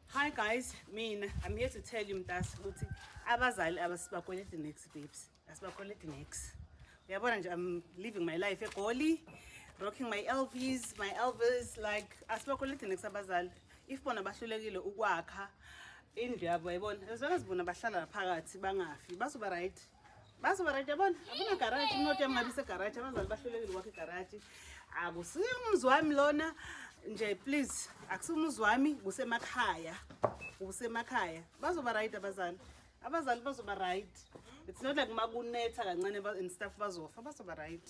Hi guys, I'm here to tell you mntasi ukuthi abazali abasibakweleti next babes. Asibakweleti next. Uyabona nje I'm living my life eGoli, rocking my Elvis like asibakweleti next abazali. If bona bahlulekile ukwakha indlu yabo yabona. Ezona sibona bahlala phakathi bangafi. Bazoba right. Yabona abuna garage umuntu yamngabise garage abazali bahlulekile ukwakha igarage. Akusiyo umuzi wami lona nje please akusumuzi wami kusemakhaya bazoba right abazali bazoba right. It's not like makunetha kancane and stuff bazoba right.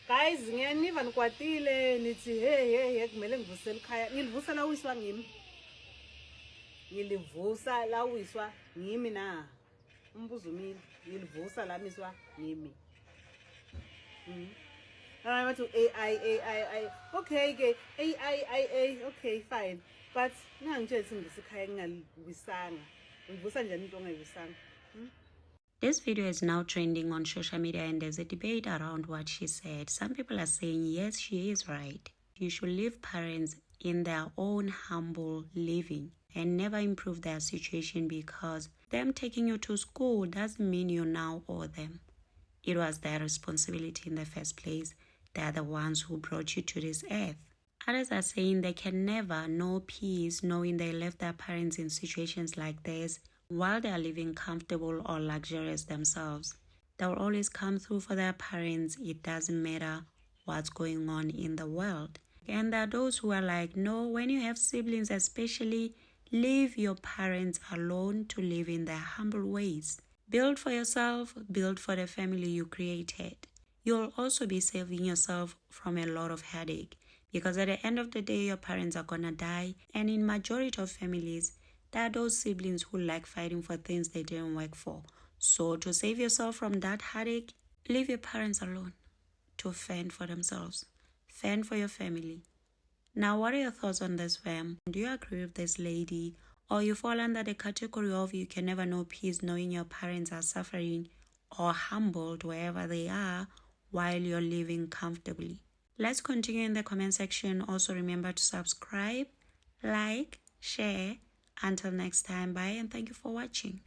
Guys ngiyaniva nikwatile nithi hey kumele ngivusele ekhaya ngilivusa la uyiswa ngimi ngilivusa la uyiswa ngimi na umbuzo umile ngilivusa la miswa ngimi I want to AI. Okay, AI. Okay, fine. But this video is now trending on social media and there's a debate around what she said. Some people are saying, yes, she is right. You should leave parents in their own humble living and never improve their situation because them taking you to school doesn't mean you now owe them. It was their responsibility in the first place. They are the ones who brought you to this earth. Others are saying they can never know peace knowing they left their parents in situations like this while they are living comfortable or luxurious themselves. They will always come through for their parents. It doesn't matter what's going on in the world. And there are those who are like, no, when you have siblings especially, leave your parents alone to live in their humble ways. Build for yourself, build for the family you created. You'll also be saving yourself from a lot of headache because at the end of the day, your parents are gonna die. And in majority of families, there are those siblings who like fighting for things they didn't work for. So to save yourself from that headache, leave your parents alone to fend for themselves. Fend for your family. Now, what are your thoughts on this, fam? Do you agree with this lady? Or you fall under the category of you can never know peace knowing your parents are suffering or humbled wherever they are while you're living comfortably? Let's continue in the comment section. Also remember to subscribe, like, share. Until next time, bye and thank you for watching.